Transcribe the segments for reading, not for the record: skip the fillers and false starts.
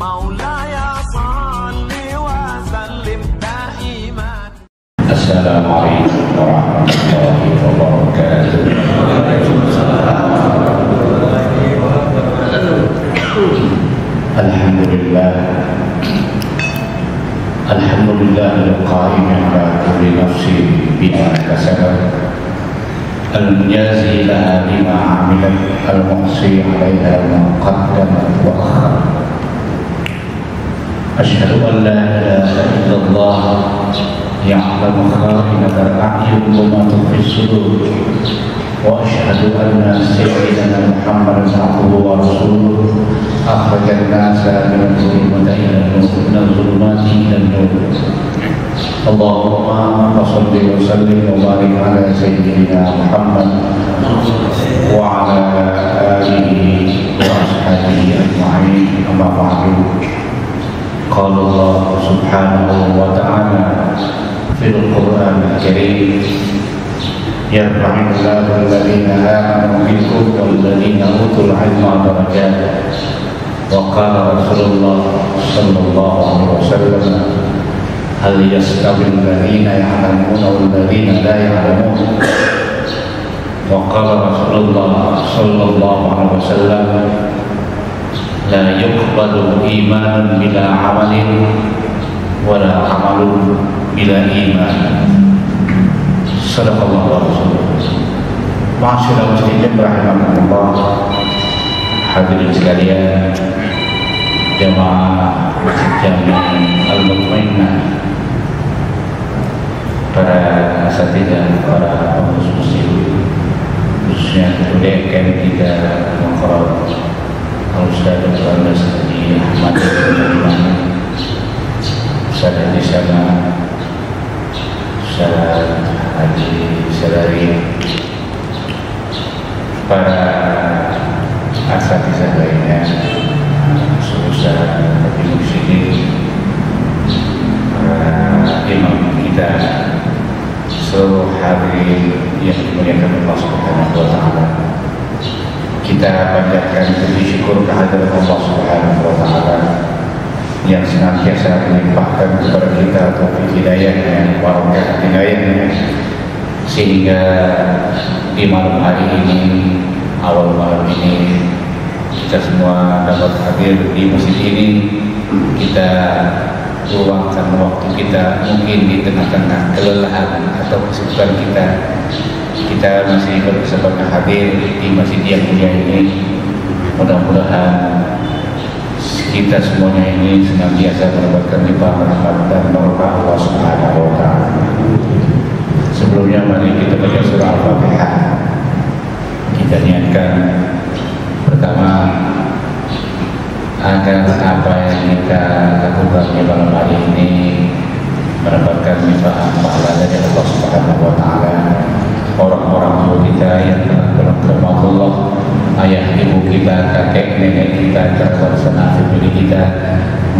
Assalamualaikum warahmatullahi wabarakatuh. Alhamdulillah al-qaim ala kulli nafsin bima kasabat al-mujazi laha bima amilat al-muhsi 'alaiha ma qaddamat wa akhar. Asyhadu an la ilaha illallah ya'lamu kha'inatal a'yun wa ma tukhfi as-sudur, wa asyhadu anna sayyidana Muhammadan abduhu wa rasuluhu akhrajan nasa min adh-dhulumati ila an-nur. Allahumma shalli wa sallim wa barik ala sayyidina Muhammad wa ala alihi wa ashabihi ajma'in. Amma ba'du. Qala Allah subhanahu wa ta'ala fil Qur'an al-Karim, yarfa'illahu alladhina amanu minkum walladhina utul 'ilma darajat. Wa qala Rasulullah sallallahu alaihi wasallam, hal yastawi alladhina ya'lamuna walladhina la ya'lamun. Wa qala Rasulullah sallallahu alaihi wasallam, la yuqbalu imanun bila amalin wa la amalun bila iman. Sadaqallahu wa rasuluh. Ma'asyiral muslimin rahimakumullah, hadirin sekalian, jamaah Masjid Jami' Al-Mutmainnah, para asatidzah, para pengurus masjid, khususnya ketua DKM kita Mukarram Al-Ustaz Dr. Haji Ahmad Ustaz Haji Sama, Ustaz Haji Sadari, para asatizah lainnya, Ustaz Haji Mursyidin, para imam kita, seluruh hadirin yang dimuliakan Allah Subhanahu wa ta'ala. Kita panjatkan puji syukur kehadirat Allah Subhanahu wa ta'ala yang senantiasa melimpahkan kepada kita taufik hidayahnya, barakah hidayahnya, sehingga di malam hari ini, awal malam ini, kita semua dapat hadir di masjid ini. Kita luangkan waktu kita, mungkin di tengah-tengah kelelahan atau kesibukan kita masih berkesempatan hadir di masjid yang mulia ini. Mudah-mudahan kita semuanya ini senantiasa mendapatkan limpahan rahmat dan barokah Allah Subhanahu wa ta'ala. Sebelumnya mari kita baca surah Al-Fatihah. Kita niatkan pertama agar apa yang kita lakukan di malam hari ini mendapatkan limpahan pahala dari Allah Subhanahu wa ta'ala. Orang-orang tua kita yang telah beragama Allah, ayah ibu kita, kakek nenek kita, kerabat famili kita,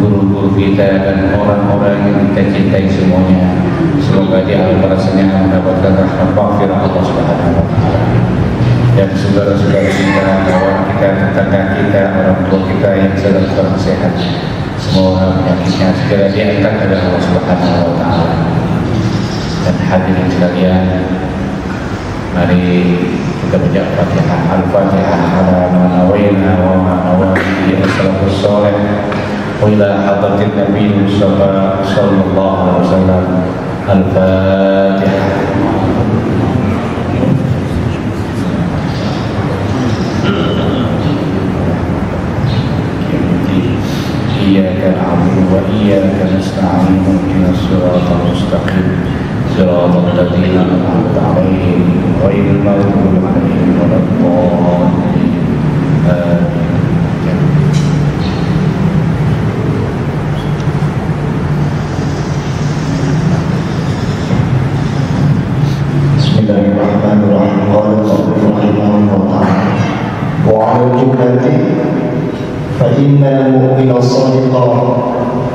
guru-guru kita, dan orang-orang yang kita cintai semuanya, semoga di akhir rasanya mendapatkan rahmat maghfirah Allah Subhanahu wa ta'ala. Dan saudara-saudara kita, kawan kita, tetangga kita, orang tua kita yang sedang kurang sehat, semoga penyakitnya segera diangkat oleh Allah Subhanahu wa ta'ala. Dan hadirin sekalian, mari kita baca Fatihah. Al-Fatihah ala ma nawayna wa ma nawawi as-salafus salih wa ila hadratin Nabi Mustafa sallallahu alaihi wasallam. Al-Fatihah. Iyyaka na'budu wa iyyaka nasta'in, ihdinas siratal mustaqim, siratal ladzina an'amta 'alaihim ghairil maghdubi 'alaihim waladdallin. Bismillahirrahmanirrahim. Qala rahimahullah ta'ala wa 'alal jumlati fa innal mu'mina as-sadiqa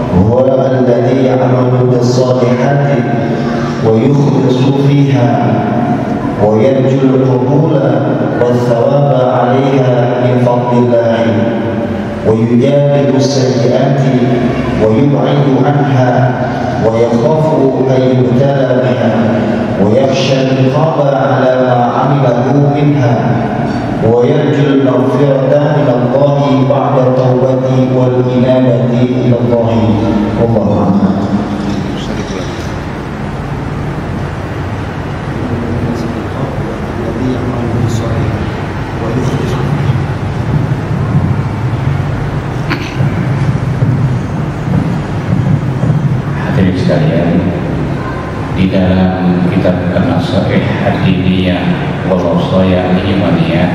هو الذي يعمل بالصالحات ويخلص فيها ويرجو القبول والثواب عليها من فضل الله ويجانب السيئات ويبعد عنها ويخاف أن يبتلى بها ويخشى العقاب على ما عمله منها ويرجو المغفرة من الله بعد التوبة والإنابة إلى الله والله أعلم. Hadirin sekalian, di dalam kitab An-Nasaih Ad-Diniyah wal Wasaya Al-Imaniyah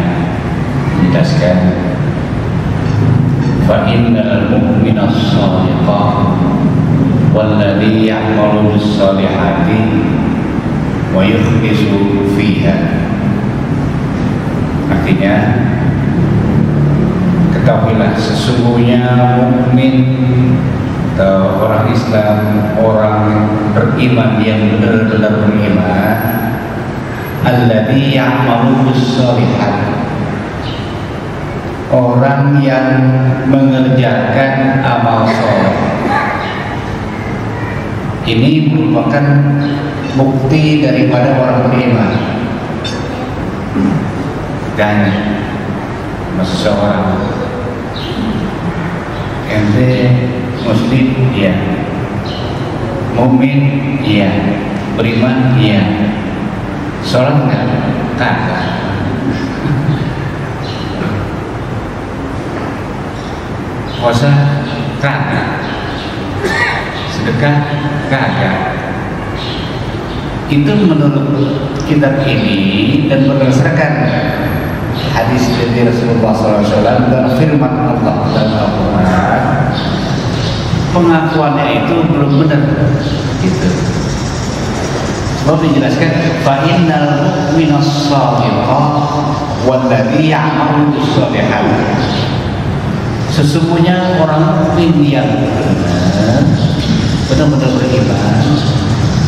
menjelaskan fa innal mu'mina as-sadiqa walladhi ya'malu bis-salihati wa yukhlisu fiha. Artinya, ketahuilah sesungguhnya mukmin atau orang Islam, orang beriman yang benar-benar beriman, alladzi ya'malu bis-shalihat, orang yang mengerjakan amal soleh. Ini merupakan bukti daripada orang beriman. Dan seseorang ente muslim, iya, mukmin, iya, beriman, iya, sholat enggak? Kagak. Puasa kagak. Sedekah kagak. Itu menurut kitab ini dan berdasarkan hadis dari Rasulullah SAW dan firman Allah dalam Al-Quran, pengakuannya itu belum benar gitu. Sebab dijelaskan fa innal mu'mina as-sadiqa walladzi ya'malu bis-shalihat, sesungguhnya orang mukmin yang benar-benar beriman,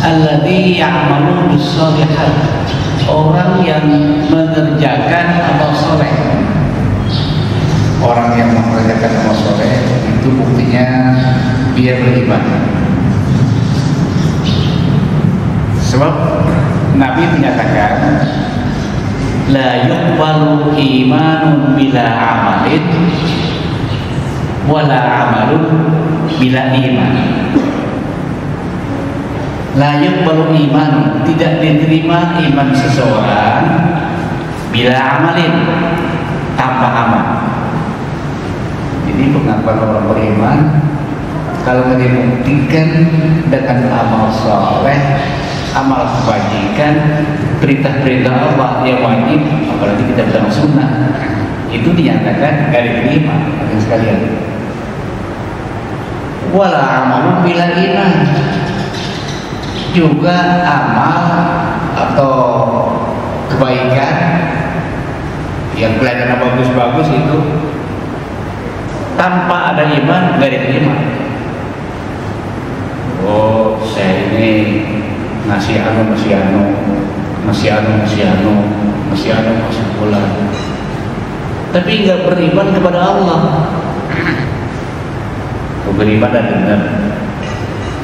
alladzi ya'malu bis-shalihat, orang yang mengerjakan amal soleh. Orang yang mengerjakan amal soleh itu buktinya dia beriman. Sebab Nabi menyatakan la yuqbalu imanun bila amalin wala amalun bila iman. La yuqbalu iman, tidak diterima iman seseorang bila amalin, tanpa amal. Jadi pengakuan orang beriman kalau dibuktikan dengan amal soleh, amal kebajikan, perintah-perintah Allah yang wajib, apalagi kita bilang sunnah, itu dinyatakan gak diterima. Hadirin sekalian, wala amalun bila iman, juga amal atau kebaikan yang kelihatannya bagus-bagus itu tanpa ada iman gak diterima. Oh, saya ini ngasih masih bulan, tapi nggak beriman kepada Allah. Beriman dan benar.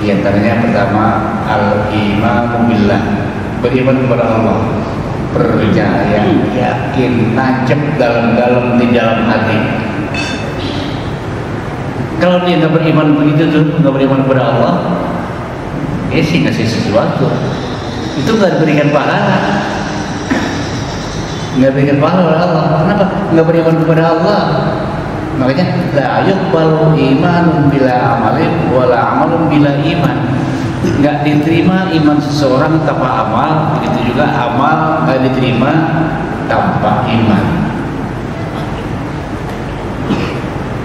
Di antaranya pertama al-imanu billah, beriman kepada Allah, percaya, yakin, nancep dalam-dalam di dalam hati. Kalau dia nggak beriman begitu tuh, nggak beriman kepada Allah, sih ngasih sesuatu itu nggak diberikan pahala, nggak berikan pahala oleh Allah. Kenapa? Nggak beriman kepada Allah. Makanya la yuqbalu imanun bila amalin wala amalun bila iman. Nggak diterima iman seseorang tanpa amal, begitu juga amal nggak diterima tanpa iman.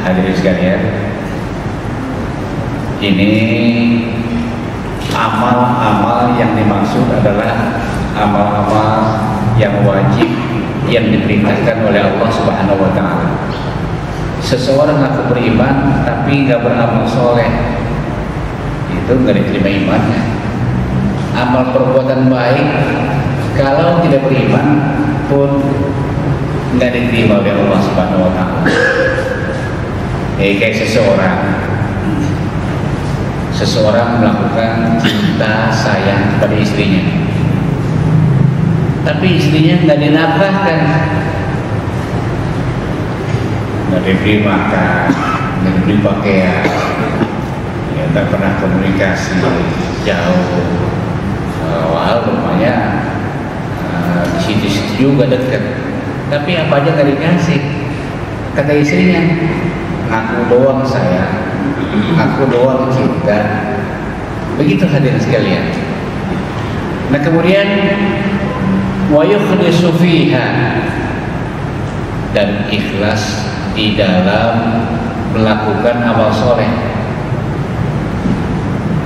Hadirin sekalian, ini amal-amal yang dimaksud adalah amal-amal yang wajib yang diperintahkan oleh Allah Subhanahu wa Ta'ala. Seseorang aku beriman tapi nggak beramal soleh, itu nggak diterima imannya. Amal perbuatan baik kalau tidak beriman pun nggak diterima oleh Allah Subhanahu wa Ta'ala. Kayak seseorang melakukan cinta sayang kepada istrinya, tapi istrinya nggak dinafkahkan, nggak diberi makan, nggak diberi pakaian, ya, tak pernah komunikasi jauh. Walau rumahnya di situ juga dekat, tapi apa aja nggak dikasih. Kata istrinya, ngaku doang sayang, ngaku doang cinta. Begitu hadirin sekalian. Nah kemudian wa yukhlisu fiha, dan ikhlas di dalam melakukan amal soleh.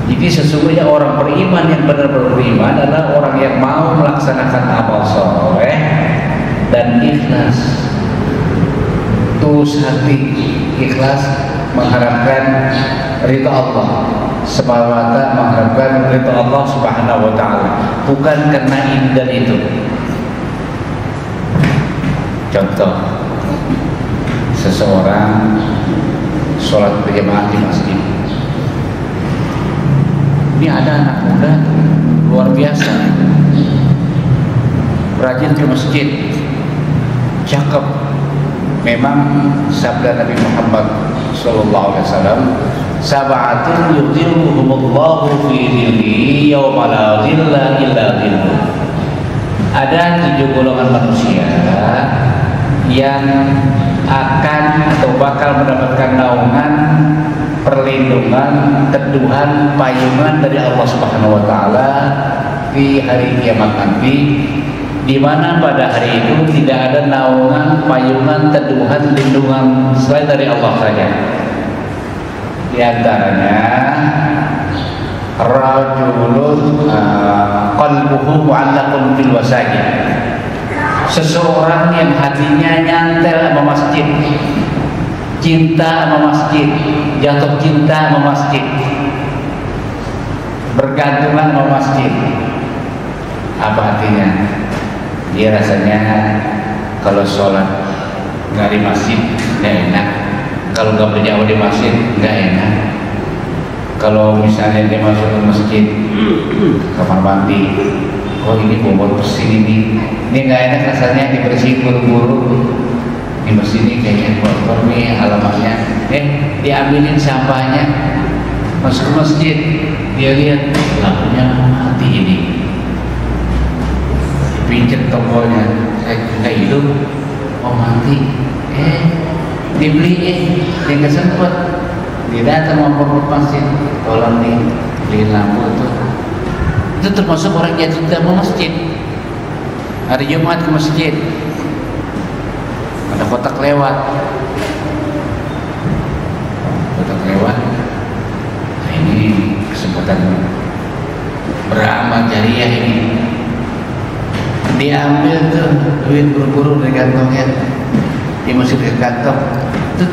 Jadi sesungguhnya orang beriman yang benar-benar beriman adalah orang yang mau melaksanakan amal soleh dan ikhlas, tulus hati, ikhlas mengharapkan ridha Allah, semata mengharapkan ridha Allah Subhanahu wa taala, bukan karena ini dan itu. Contoh, seseorang sholat berjamaah di masjid. Ini ada anak muda luar biasa, rajin ke masjid, cakep. Memang sabda Nabi Muhammad SAW, sab'atun yudhilluhumullahu fi dhillihi yawma la dhilla illa dhilluh. Ada 7 golongan manusia yang akan atau bakal mendapatkan naungan, perlindungan, teduhan, payungan dari Allah Subhanahu wa taala di hari kiamat nanti, di mana pada hari itu tidak ada naungan, payungan, teduhan, lindungan selain dari Allah saja. Di antaranya rajulun qalbuhu mu'allaqun bil wasaqi, seseorang yang hatinya nyantel sama masjid, cinta sama masjid, jatuh cinta sama masjid, bergantungan sama masjid. Apa artinya? Dia rasanya kalau sholat nggak di masjid nggak enak, kalau nggak berjamaah di masjid nggak enak, kalau misalnya dia masuk ke masjid kamar mandi, oh ini bobot bersin ini nggak enak rasanya, dibersihin buru-buru. Di masjid ini kayaknya kotor nih halamannya, diambilin sampahnya, masuk ke masjid, dia lihat lampunya mati ini, pincet tombolnya, saya hidup, oh mati, dibelinya, dia nggak sempet, dia datang mau ke masjid, tolong nih beliin lampu tuh. Itu termasuk orang yang cinta mau masjid. Hari Jumat ke masjid, ada kotak lewat, nah ini kesempatan beramal jariah ini. Diambil tuh duit buru-buru dari kantongnya, dimasukin ke kantong, itu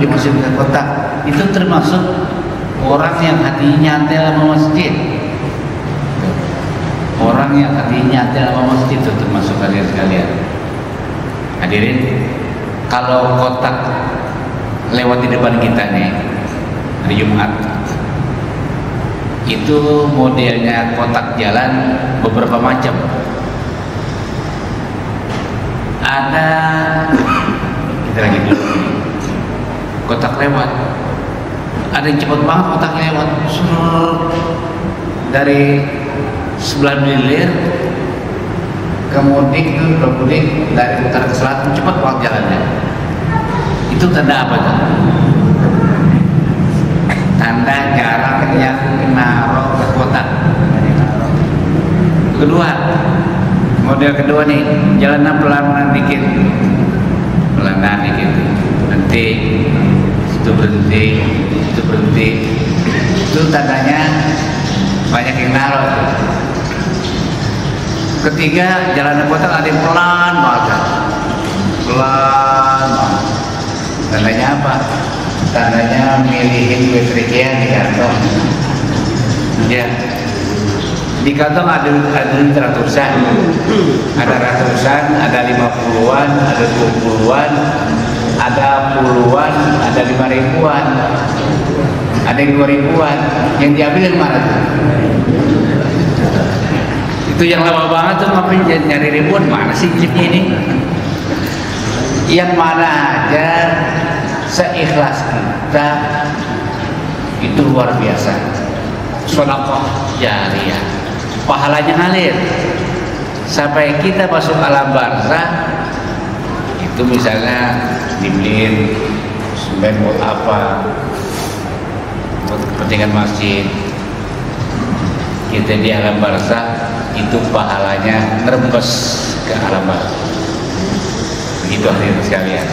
dimasukin ke kotak. Itu termasuk orang yang hatinya nyantel sama masjid. Orang yang hatinya nyantel sama masjid itu termasuk kalian sekalian. Hadirin, kalau kotak lewat di depan kita nih hari Jumat, itu modelnya kotak jalan beberapa macam. Ada, kita lagi dulu nih, kotak lewat. Ada yang cepat banget kotak lewat, dari sebelah hilir ke mudik dari utara ke selatan, cepat banget jalannya. Itu tanda apa tuh? Tanda jarak yang naruh ke kotak. Kedua, model kedua nih, jalan pelan-pelan dikit, nanti itu berhenti, itu tandanya banyak yang naruh. Ketiga, jalan kotak ada yang pelan banget, tandanya apa? Tandanya milihin duit recehan di kantong. Ya, di kantong ada ratusan, ada 50-an, ada 20-an, ada puluhan, ada 5.000-an, ada 2.000-an, yang diambil yang mana tuh? Itu yang lama banget tuh, ngapain nyari ribuan, mana sih chipnya ini? Yang mana aja seikhlas kita itu luar biasa. Sedekah jariyah, pahalanya ngalir sampai kita masuk alam barzah. Itu misalnya dibeliin semen buat apa, buat kepentingan masjid, kita di alam barzah itu pahalanya ngerembes ke alam barzah. Begitu hadirin sekalian.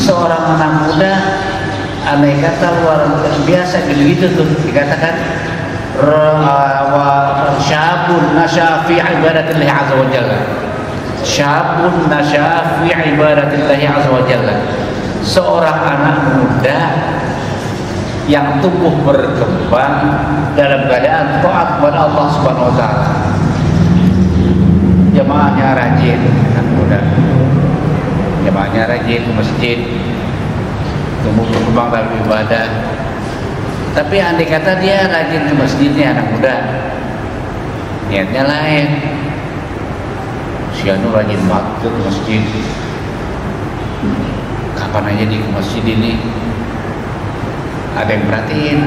Seorang anak muda andai kata luar biasa begitu tuh dikatakan syabun nasya fi ibadatillah azza wa jalla. Syabun nasya fi ibadatillah azza wa jalla. Seorang anak muda yang tumbuh berkembang dalam keadaan taat kepada Allah Subhanahu wa taala. Jamaahnya rajin, anak muda. Jamaahnya rajin ke masjid, tumbuh berkembang dalam ibadah. Tapi andai kata dia rajin ke masjidnya anak muda, niatnya lain. Si anu rajin banget ke masjid, kapan aja di masjid ini ada yang perhatiin,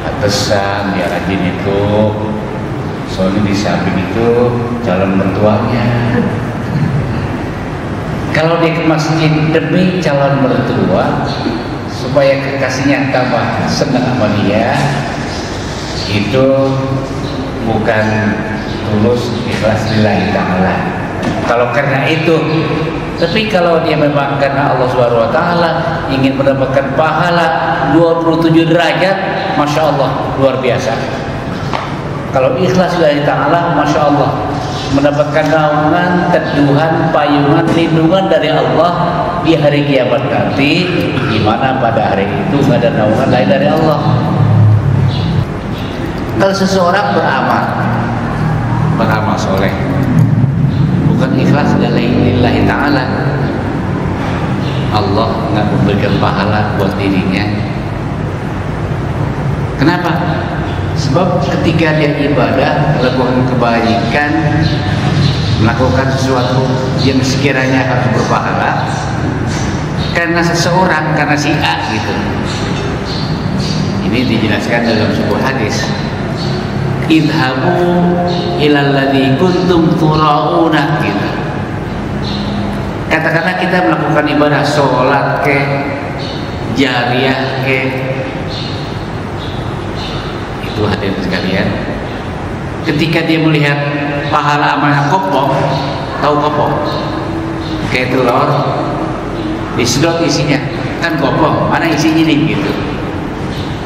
pantesan dia rajin itu, soalnya di samping itu calon mertuanya. Kalau dia ke masjid demi calon mertua supaya kekasihnya tambah senang sama dia, itu bukan tulus ikhlas lillahi ta'ala. Kalau karena itu, tapi kalau dia memang karena Allah Subhanahu wa taala ingin mendapatkan pahala 27 derajat, Masya Allah, luar biasa. Kalau ikhlas lillahi ta'ala, Masya Allah, mendapatkan naungan, teduhan, payungan, lindungan dari Allah di hari kiamat nanti, di mana pada hari itu nggak ada naungan lain dari Allah. Kalau seseorang beramal soleh, bukan ikhlas lillahi ta'ala, Allah nggak memberikan pahala buat dirinya. Kenapa? Sebab ketika dia ibadah, melakukan kebaikan, melakukan sesuatu yang sekiranya harus berpahala, karena seseorang, karena si A gitu. Ini dijelaskan dalam sebuah hadis. Idhabu ilal ladzi kuntum turauna gitu. Katakanlah kita melakukan ibadah sholat ke, jariyah ke, itu hadirin sekalian, ketika dia melihat pahala amalnya kopong, tahu kopong kayak telur disedot isinya kan kopong, mana isinya nih gitu.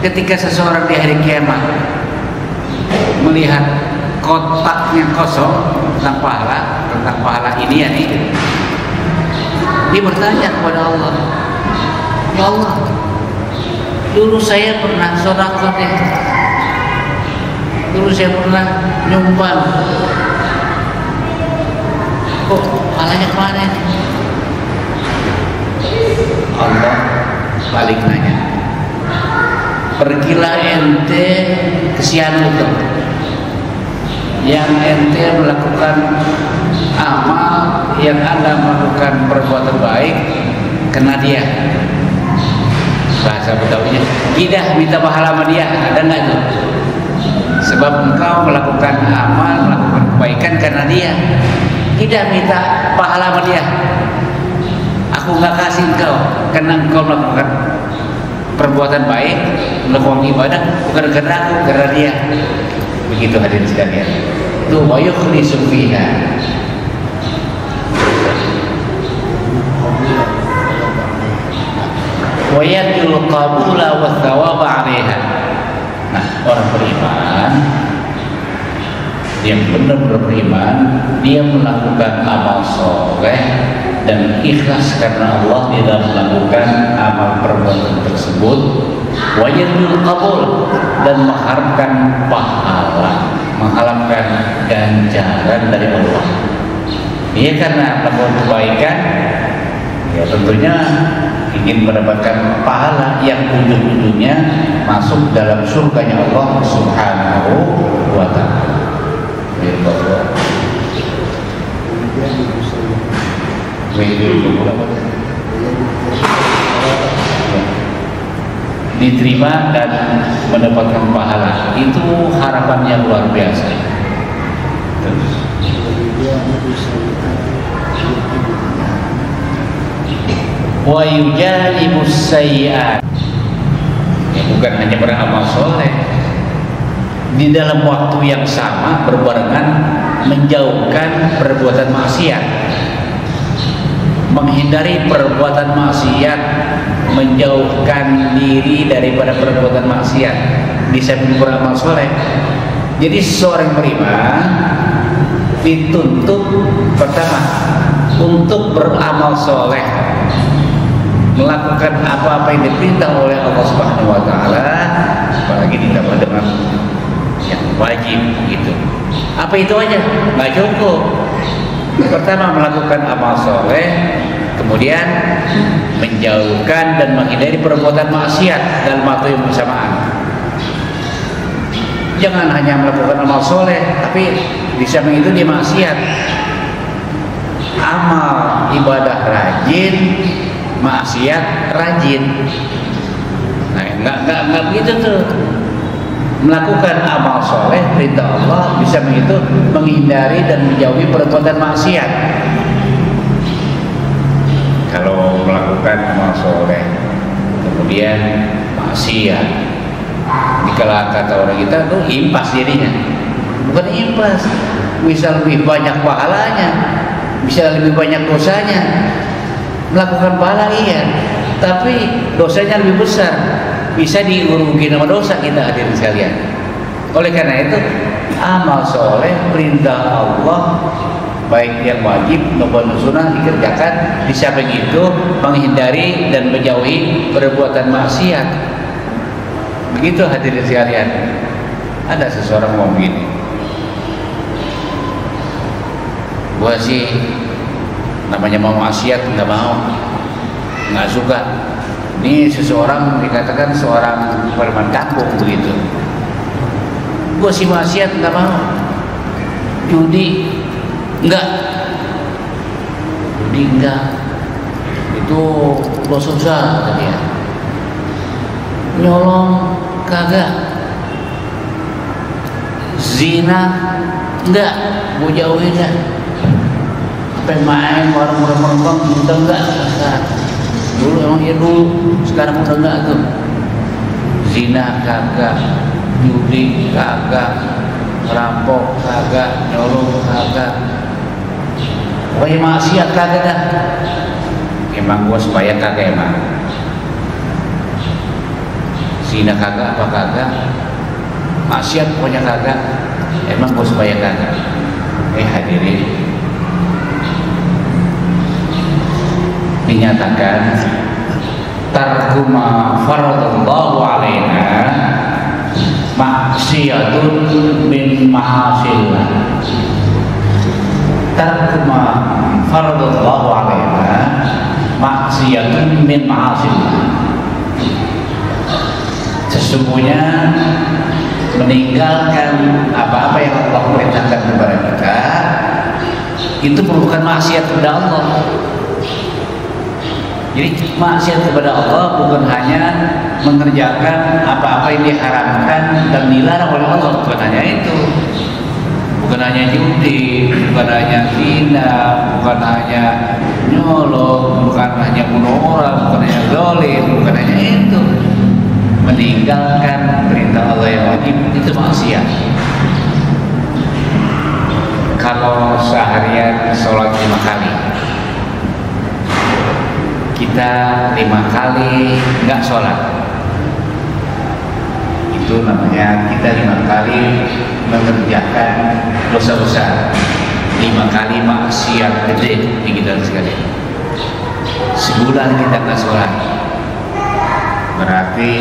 Ketika seseorang di hari kiamat melihat kotaknya kosong tentang pahala ini ya nih, dia bertanya kepada Allah, ya Allah, dulu saya pernah sedekah deh, dulu saya pernah nyumbang, kok pahalanya kemana nih? Allah balik nanya, pergilah ente ke Sianut, yang ente melakukan amal, yang anda melakukan perbuatan baik, kena dia. Bahasa Betawinya, tidak minta pahala sama dia, ada nggak tuh? Sebab engkau melakukan amal, melakukan kebaikan karena dia, tidak minta pahala sama dia. Aku nggak kasih engkau karena engkau melakukan perbuatan baik, melakukan ibadah, bukan karena aku, karena dia. Begitu hadirin sekalian. Itu wa yukhlisu fiha. Wa yadul qabula wa thawaba 'alaiha. Nah, orang beriman, yang benar-benar beriman, dia melakukan amal soleh dan ikhlas karena Allah di dalam melakukan amal perbuatan tersebut, wajibul qabul, dan mengharapkan pahala, mengharapkan ganjaran dari Allah. Dia karena melakukan kebaikan, Ya tentunya ingin mendapatkan pahala yang ujung-ujungnya masuk dalam surganya Allah Subhanahu wa ta'ala. Diterima dan mendapatkan pahala, itu harapan yang luar biasa. Wa yujanibus sayyi'at, ya, bukan hanya beramal soleh, di dalam waktu yang sama berbarengan menjauhkan perbuatan maksiat, menghindari perbuatan maksiat, menjauhkan diri daripada perbuatan maksiat di samping beramal soleh. Jadi seorang beriman dituntut pertama untuk beramal soleh, melakukan apa-apa yang diperintah oleh Allah Subhanahu wa ta'ala, apalagi ditambah dengan yang wajib gitu. Apa itu aja? Nggak cukup. Pertama melakukan amal soleh, kemudian menjauhkan dan menghindari perbuatan maksiat dalam waktu yang bersamaan. Jangan hanya melakukan amal soleh, tapi di samping itu dia maksiat. Amal ibadah rajin, maksiat rajin. Nah, nggak begitu tuh. Melakukan amal soleh perintah Allah, bisa begitu menghindari dan menjauhi perbuatan maksiat. Kalau melakukan amal soleh kemudian maksiat, dikala kata orang kita tuh impas jadinya. Bukan impas, bisa lebih banyak pahalanya, bisa lebih banyak dosanya. Melakukan pahala iya, tapi dosanya lebih besar, bisa diurugi nama dosa kita, hadirin sekalian. Oleh karena itu amal soleh perintah Allah baik yang wajib maupun sunnah dikerjakan, di samping itu menghindari dan menjauhi perbuatan maksiat. Begitu hadirin sekalian. Ada seseorang mau begini, gua sih namanya mau maksiat nggak mau, nggak suka. Ini seseorang dikatakan seorang preman kampung begitu. Gue sih maksiat nggak mau, judi enggak, judi enggak, itu dosa besar tadi ya. Nyolong kagak, zina enggak, gue jauhin dah. Sampai main warung-warung udah enggak sekarang. Dulu emang iya dulu, sekarang udah enggak tuh. Zina kagak, judi kagak, ngerampok kagak, nyolong kagak, pokoknya maksiat kagak dah. Emang gua supaya kagak, emang zina kagak apa kagak, maksiat pokoknya kagak, emang gua supaya kagak. Hadirin, dinyatakan tarku ma faradallahu alaina maksiatun min mahasillah. Tarku ma faradallahu alaina maksiatun min mahasillah. Sesungguhnya meninggalkan apa-apa yang Allah perintahkan kepada kita itu merupakan maksiat kepada Allah. Jadi maksiat kepada Allah bukan hanya mengerjakan apa-apa yang diharamkan dan dilarang oleh Allah, bukan hanya itu, bukan hanya judi, bukan hanya zina, bukan hanya nyolong, bukan hanya bunuh orang, bukan hanya zalim, bukan hanya itu. Meninggalkan perintah Allah yang wajib itu maksiat. Kalau seharian sholat 5 kali, kita 5 kali nggak sholat, itu namanya kita 5 kali mengerjakan dosa besar, 5 kali maksiat gede di kita sekalian. Sebulan kita nggak sholat, berarti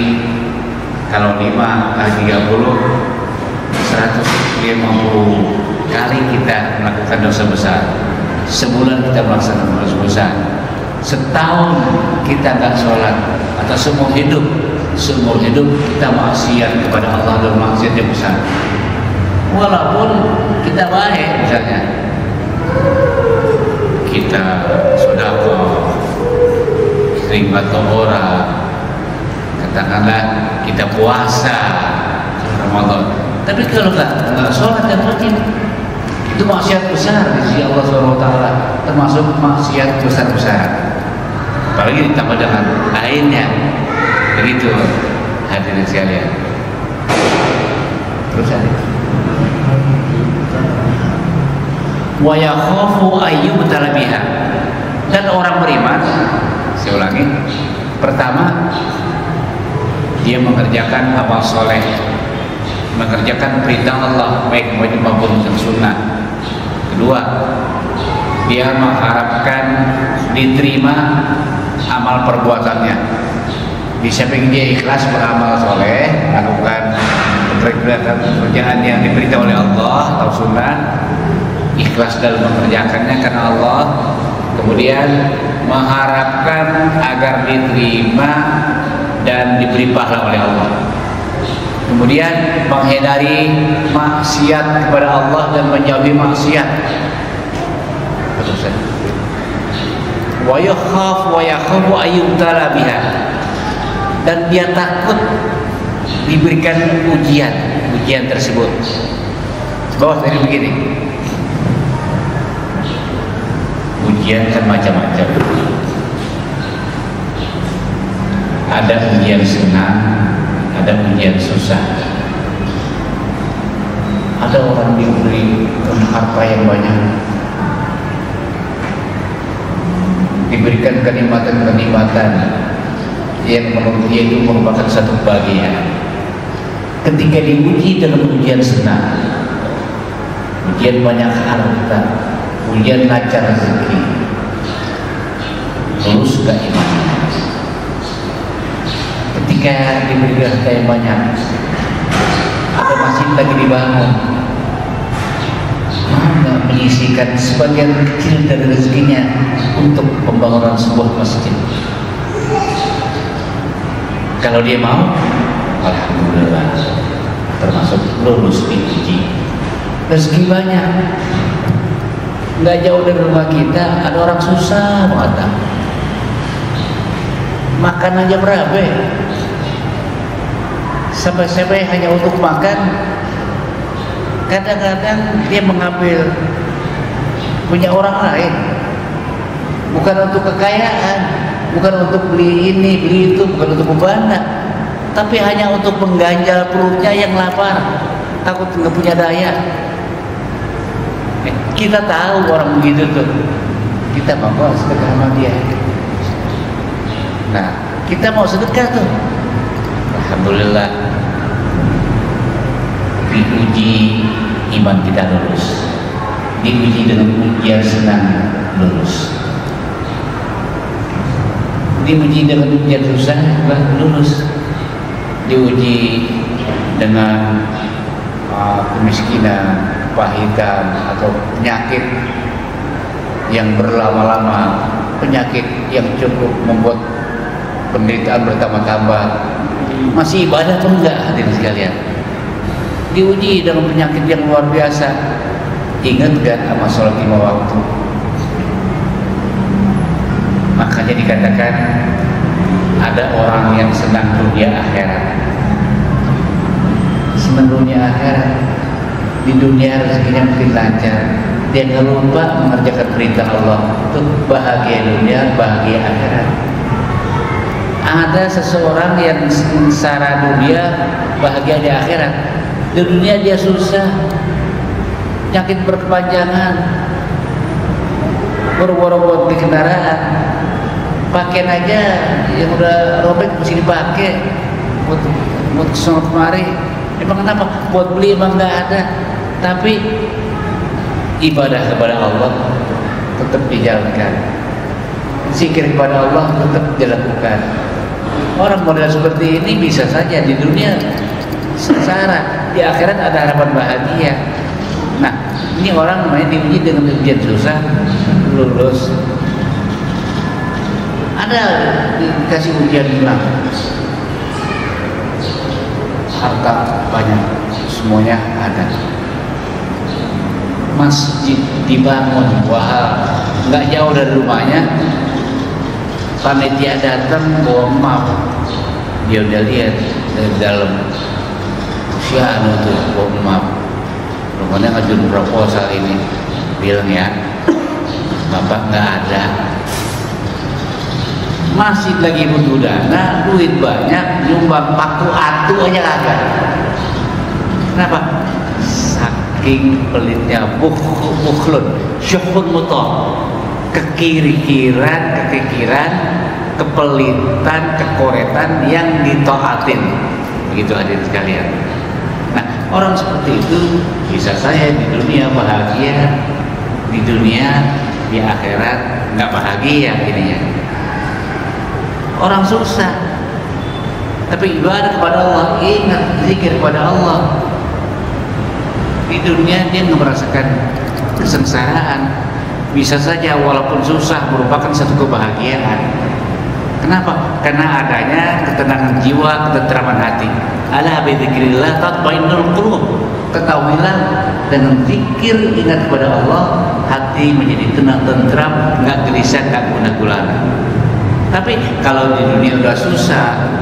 kalau 5 kali 30, 150 kali kita melakukan dosa besar. Sebulan kita melaksanakan dosa besar. setahun kita nggak sholat atau seumur hidup kita maksiat kepada Allah dan maksiat yang besar, walaupun kita baik, misalnya kita sedekah, sering bantu orang, katakanlah kita puasa Ramadan, tapi kalau nggak sholat dan wajib, itu maksiat besar di sisi Allah SWT, termasuk maksiat besar-besaran. Apalagi ditambah dengan lainnya. Begitu hadirin sekalian. Terus ada. Wa yakhafu ayyubtala biha. Dan orang beriman, saya ulangi, pertama dia mengerjakan amal soleh, mengerjakan perintah Allah baik wajib maupun sunnah. Kedua, dia mengharapkan diterima amal perbuatannya. Di samping dia ikhlas beramal soleh, melakukan pekerjaan yang diberitahu oleh Allah atau sunnah, ikhlas dalam mengerjakannya karena Allah, kemudian mengharapkan agar diterima dan diberi pahala oleh Allah, kemudian menghindari maksiat kepada Allah dan menjauhi maksiat. Wa yakhafu ayyubtala biha, dan dia takut diberikan ujian tersebut. Bawah tadi begini, ujian kan macam-macam. Ada ujian senang, ada ujian susah. Ada orang diberi harta yang banyak, diberikan kenikmatan-kenikmatan yang menurut dia itu merupakan satu bagian. Ketika diuji dalam ujian senang, ujian banyak harta, ujian lancar rezeki, lulus ke iman. Ketika diberi harta yang banyak, ada masjid lagi dibangun, mau nggak menyisihkan sebagian kecil dari rezekinya untuk pembangunan sebuah masjid? Kalau dia mau, alhamdulillah, termasuk lulus diuji. Rezeki banyak, nggak jauh dari rumah kita ada orang susah banget, makan aja berapa? Sampai hanya untuk makan. Kadang-kadang dia mengambil punya orang lain, bukan untuk kekayaan, bukan untuk beli ini, beli itu, bukan untuk membangga, tapi hanya untuk mengganjal perutnya yang lapar, takut nggak punya daya. Kita tahu orang begitu tuh, kita mau sedekah sama dia. Nah, kita mau sedekah tuh, alhamdulillah, diuji iman kita lulus, diuji dengan ujian senang lulus, diuji dengan ujian susah lulus, diuji dengan kemiskinan, pahitan atau penyakit yang berlama-lama, penyakit yang cukup membuat penderitaan bertambah-tambah, masih ibadah atau enggak hadirin sekalian? Diuji dengan penyakit yang luar biasa, ingat gak sama sholat 5 waktu? Makanya dikatakan ada orang yang senang dunia akhirat, senang dunia akhirat. Di dunia rezekinya mungkin lancar, dia nggak lupa mengerjakan perintah Allah, itu bahagia dunia, bahagia akhirat. Ada seseorang yang sengsara dunia, bahagia di akhirat. Di dunia dia susah, penyakit berkepanjangan, boro-boro di kendaraan, pakaian aja yang udah robek mesti dipakai buat kesana kemari. Emang kenapa? Buat beli emang nggak ada, tapi ibadah kepada Allah tetap dijalankan, zikir kepada Allah tetap dilakukan. Orang model seperti ini bisa saja di dunia sengsara, di akhirat ada harapan bahagia. Nah, ini orang namanya diuji dengan ujian susah, lulus. Ada dikasih ujian bilang harta banyak, semuanya ada. Masjid dibangun, wah, nggak jauh dari rumahnya. Panitia datang bawa map, dia udah lihat dari dalam. Siapa tuh bawa map? Rumahnya ngajuin proposal ini, bilang ya, bapak nggak ada. Masih lagi butuh dana, duit banyak, nyumbang paku atu aja kagak. Kenapa? Saking pelitnya, bukhlun, syuhun mutoh, kekiran, kepelitan, kekoretan yang ditaatin. Begitu hadirin sekalian. Nah, orang seperti itu bisa saya di dunia bahagia, di dunia, di akhirat nggak bahagia ininya. Orang susah, tapi ibadah kepada Allah, ingat zikir kepada Allah. Di dunia dia merasakan kesengsaraan. Bisa saja walaupun susah merupakan satu kebahagiaan. Kenapa? Karena adanya ketenangan jiwa, ketentraman hati. Ala bi dzikrillah tatmainnul qulub. Ketahuilah dengan zikir, ingat kepada Allah, hati menjadi tenang, tentram, enggak gelisah, enggak gundah-gulana. Tapi kalau di dunia udah susah,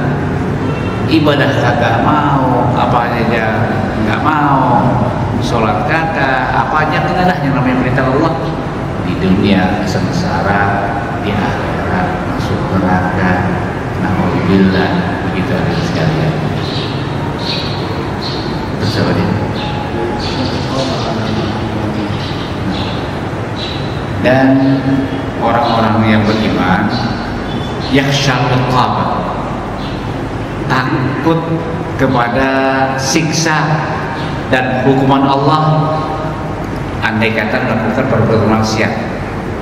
ibadah kagak mau, apa aja nggak mau, sholat kagak, apa aja kagak, yang namanya perintah Allah. Di dunia sengsara, di akhirat masuk neraka. Alhamdulillah, begitu ada sekalian. Terus apa dia? Dan orang-orang yang beriman yakhshal iqab, takut kepada siksa dan hukuman Allah andai kata melakukan perbuatan maksiat.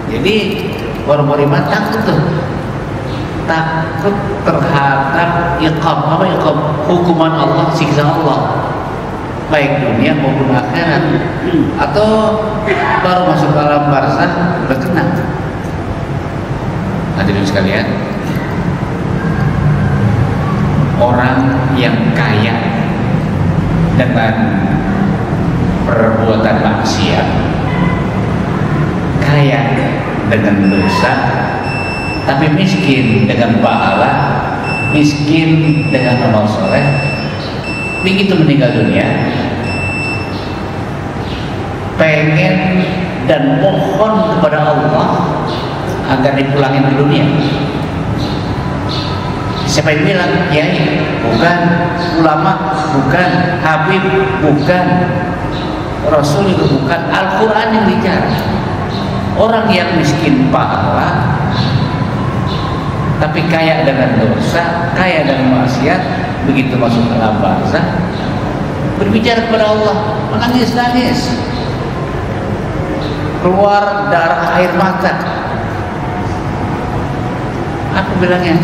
Jadi orang beriman takut tuh, takut terhadap iqab. Apa iqab? Hukuman Allah, siksa Allah, baik dunia maupun akhirat. Atau baru masuk alam barzakh udah kena. Hadirin sekalian, orang yang kaya dengan perbuatan maksiat, kaya dengan dosa, tapi miskin dengan pahala, miskin dengan amal soleh, begitu meninggal dunia, pengen dan mohon kepada Allah agar dipulangin ke dunia. Siapa yang bilang? Kiai? Bukan. Ulama? Bukan. Habib? Bukan. Rasul itu bukan. Al-Quran yang bicara. Orang yang miskin pahala tapi kaya dengan dosa, kaya dengan maksiat, begitu masuk ke alam barzakh berbicara kepada Allah, menangis-nangis, keluar darah air mata. Aku bilangnya,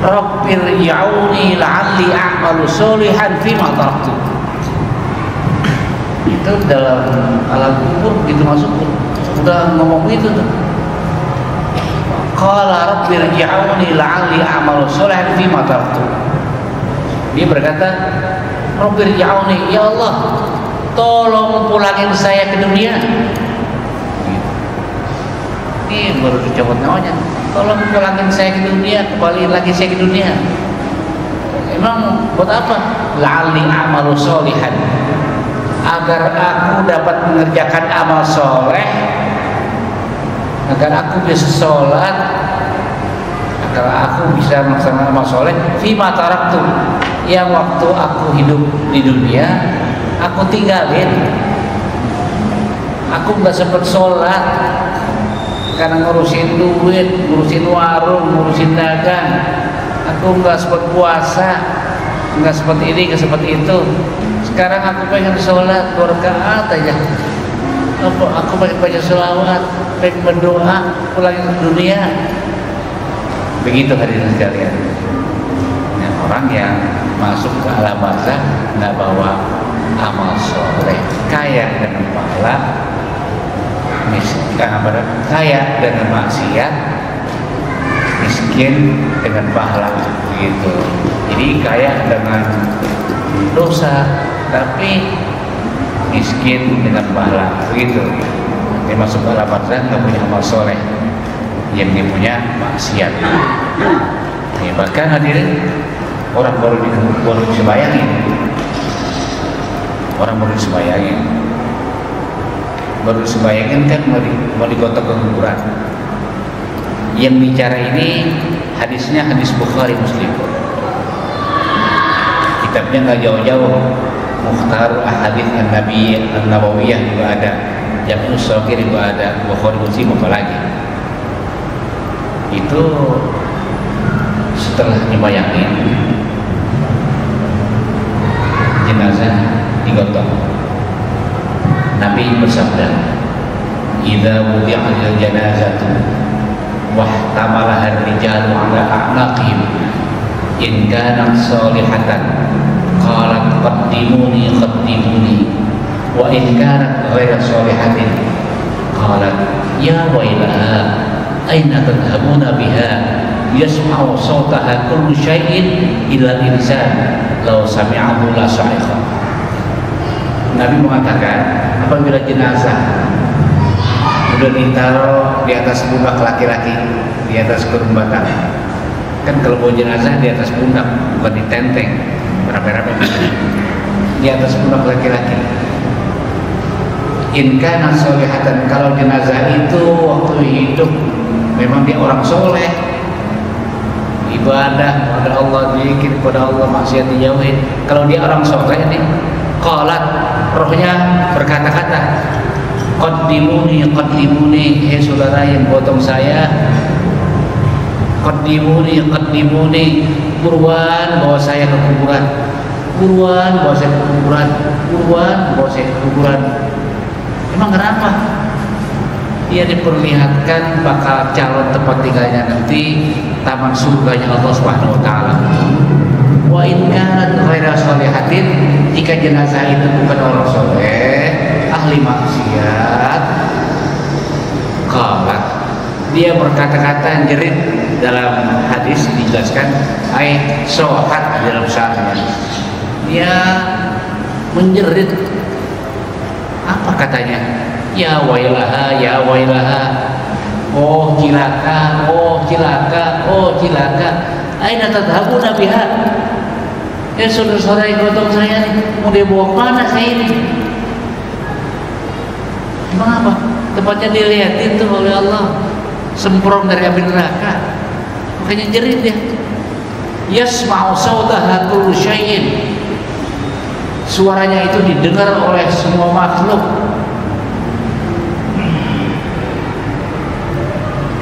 Rabbir ya'uni la'alli a'malu sholihan fima taraktu. Itu dalam alam kubur begitu masuk udah ngomong itu tuh. Qala Rabbir ya'uni la'alli a'malu sholihan fima taraktu. Dia berkata, Rabbir ya'uni, ya Allah, tolong pulangin saya ke dunia. Ini baru dicopot nyawanya. Tolong pulangin saya ke dunia, kembali lagi saya ke dunia. Emang buat apa? La'alli a'malu sholihan, agar aku dapat mengerjakan amal soleh, agar aku bisa sholat, agar aku bisa melaksanakan amal soleh. Fima taraktu, yang waktu aku hidup di dunia aku tinggalin. Aku nggak sempat sholat karena ngurusin duit, ngurusin warung, ngurusin dagang. Aku nggak sempat puasa, nggak sempat ini, nggak sempat itu. Sekarang aku pengen sholat 2 rakaat aja. Aku pengen baca sholawat, pengen berdoa, pulang ke dunia. Begitu hadirin sekalian. Nah, orang yang masuk ke alam barzakh nggak bawa amal soleh, kaya dengan pahala, miskin, kaya dengan maksiat, miskin dengan pahala gitu. Jadi kaya dengan dosa tapi miskin dengan pahala begitu. Dia masuk dalam barzakh nggak punya amal soleh, yang dia punya maksiat. Ya, bahkan hadirin, orang baru disembayangin, baru disembayangin kan mau digotong ke kuburan. Yang bicara ini hadisnya hadis Bukhari Muslim. Kitabnya nggak jauh-jauh, Mukhtar Ahadits An-Nabi An-Nabawiyah juga ada, Jami'us Shaghir juga ada, Bukhari Muslim apalagi. Itu setelah dibayangin jenazah digotong, Nabi bersabda, "Idza wudi'al janazatu wahtamalaha ar-rijalu 'ala a'naqihim in kanat salihatan qalat qaddimuni wa in kanat ghairu salihatin qalat ya wailaha aina tadhhabuna biha yasma'u sawtaha kullu syai'in illa insan law sami'ahu la sa'iqa." Nabi mengatakan apabila jenazah sudah ditaruh di atas pundak laki-laki, di atas kurung batang, kan kalau bawa jenazah di atas pundak, bukan ditenteng rame-rame, di atas pundak laki-laki. In kana solihatan, kalau jenazah itu waktu hidup memang dia orang soleh, ibadah kepada Allah, zikir kepada Allah, maksiat dijauhin. Kalau dia orang soleh nih, qalat, rohnya berkata-kata, qaddimuni, saudara yang potong saya, qaddimuni, buruan bawa saya ke kuburan, Emang kenapa? Dia diperlihatkan bakal calon tempat tinggalnya nanti taman surganya Allah Subhanahu wa taala. Wa in kanat ghairu shalihatin, jika jenazah itu bukan orang soleh, ahli maksiat, qalat, dia berkata-kata jerit. Dalam hadis dijelaskan ai sohat dalam syarahnya, dia menjerit. Apa katanya? Ya wailaha, oh cilaka, aina tadhhabuna biha? Ya saudara-saudara yang gotong saya nih, mau dibawa kemana saya ini? Emang apa? Tempatnya dilihatin tuh oleh Allah, semprong dari api neraka. Makanya jerit dia. Yasma'u sawtaha kullu syai'in, suaranya itu didengar oleh semua makhluk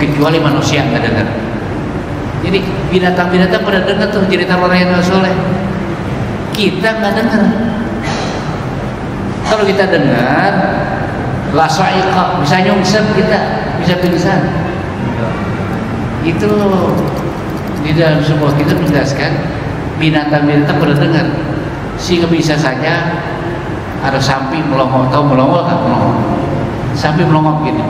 kecuali manusia nggak dengar. Jadi binatang-binatang pada dengar tuh cerita orang yang soleh, kita nggak dengar. Kalau kita dengar, la sa'iqa, bisa nyungsep kita, bisa pingsan. Itu di dalam sebuah kitab menjelaskan binatang-binatang pada dengar, sehingga bisa saja ada sapi melongo, tahu melongo kan? Sapi melongo gini,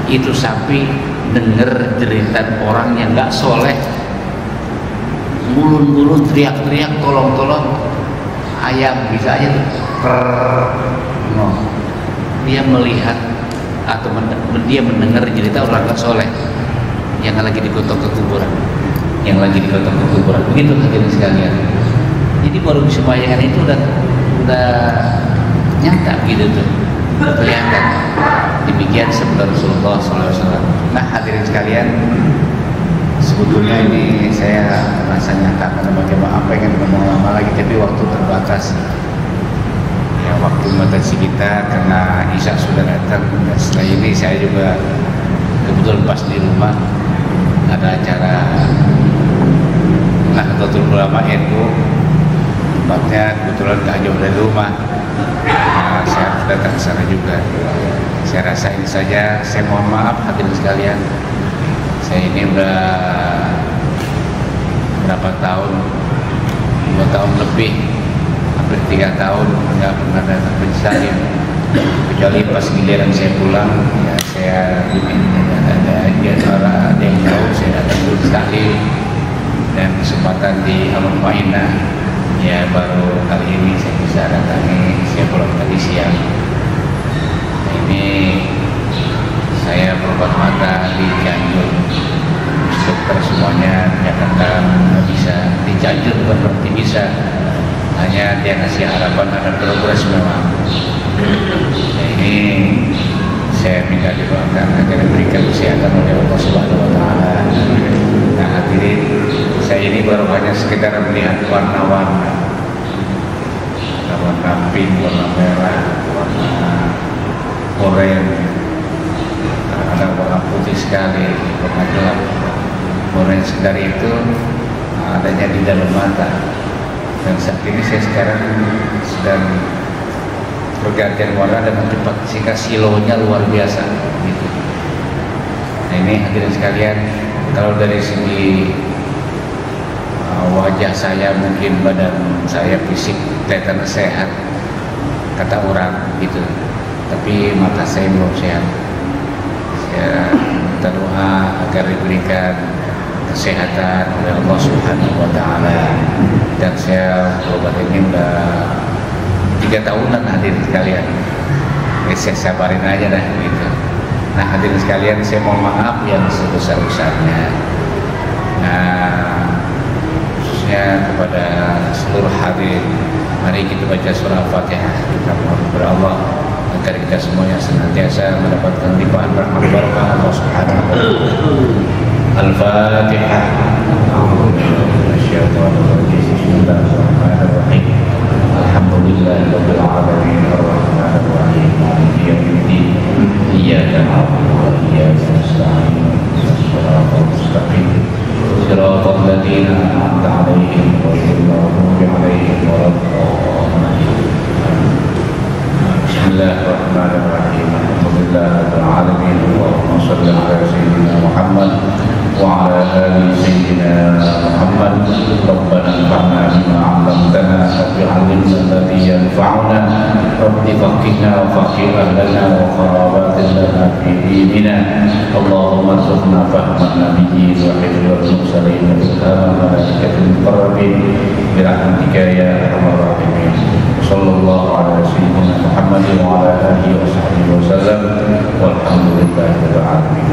itu sapi denger jeritan orang yang gak soleh, ngulun-ngulun, teriak-teriak, tolong-tolong. Ayam bisa aja tuh, dia melihat atau dia mendengar cerita orang gak soleh yang lagi digotong ke kuburan, begitu hadirin sekalian. Jadi baru disembahyangkan itu udah nyata gitu tuh, kelihatan. Demikian sabda Rasulullah SAW. Nah hadirin sekalian, sebetulnya ini saya merasa nyatakan bagaimana apa yang ngomong lama lagi, tapi waktu terbatas. Ya waktu membatasi kita karena Isya sudah datang. Dan setelah ini saya juga kebetulan pas di rumah ada acara Nahdlatul Ulama NU, tempatnya kebetulan gak jauh dari rumah. Nah, saya harus datang ke sana juga. Saya rasa ini saja. Saya mohon maaf hadirin sekalian. Saya ini udah berapa tahun, 2 tahun lebih, hampir 3 tahun nggak pernah datang pensalim. kecuali pas giliran saya pulang ya saya ada yang tahu saya datang dulu sekali, dan kesempatan di Al-Ma'inah ya baru kali ini saya bisa datangi. Saya pulang tadi siang. Ini saya berobat mata di Cianjur, dokter semuanya menyatakan nggak bisa. Di Cianjur bukan berarti bisa, hanya dia ngasih harapan ada progres memang. Nah, ini saya minta didoakan agar diberikan kesehatan oleh Allah Subhanahu Wa Taala. Nah, hadirin, saya ini baru hanya sekedar melihat warna-warna, warna pink, warna merah, warna oranye, ada warna putih sekali, warna gelap. Warna sekedar itu adanya di dalam mata. Dan saat ini saya sekarang sedang pergantian warna dengan cepat, sehingga silonya luar biasa gitu. Nah, ini hadirin sekalian, kalau dari segi wajah saya, mungkin badan saya fisik kelihatan sehat kata orang gitu, tapi mata saya belum sehat. Saya minta doa agar diberikan kesehatan oleh Allah Subhanahu Wa Taala. Dan saya berobat ini udah 3 tahunan hadirin sekalian. Saya sabarin aja dah gitu. Nah, hadirin sekalian, saya mohon maaf yang sebesar-besarnya. Nah, khususnya kepada seluruh hadirin, mari kita baca surah Al-Fatihah. Kita mohon kepada Allah agar kita semuanya senantiasa mendapatkan limpahan rahmat barakah Allah Subhanahu wa taala. Al-Fatihah. Bismillahirrahmanirrahim. Alhamdulillahirabbil alamin arrahmanir rahim maliki yaumiddin. Iyyaka na'budu wa iyyaka nasta'in. Shiratal mustaqim. Shiratal ladzina an'amta 'alaihim ghairil maghdubi 'alaihim waladdallin. Bismillahirrahmanirrahim. Alhamdulillahirabbil alamin. Allahumma shalli 'ala sayyidina Muhammad wa 'ala ali sayyidina Muhammad. Rabbana anfa'na bima 'allamtana wa 'allimna alladhi yanfa'una. Rabbi faqihna wa faqih ahlana wa qarabatin lana fi dinina. Allahumma arzuqna fahman nabiyyin wa hifdzal mursalin wa ilhaman malaikatil muqarrabin bi rahmatika ya arhamar rahimin. Sallallahu ala sayyidina Muhammad wa ala alihi wa sahbihi wa sallam. Walhamdulillahirabbil alamin.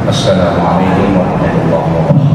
Assalamualaikum warahmatullahi wabarakatuh.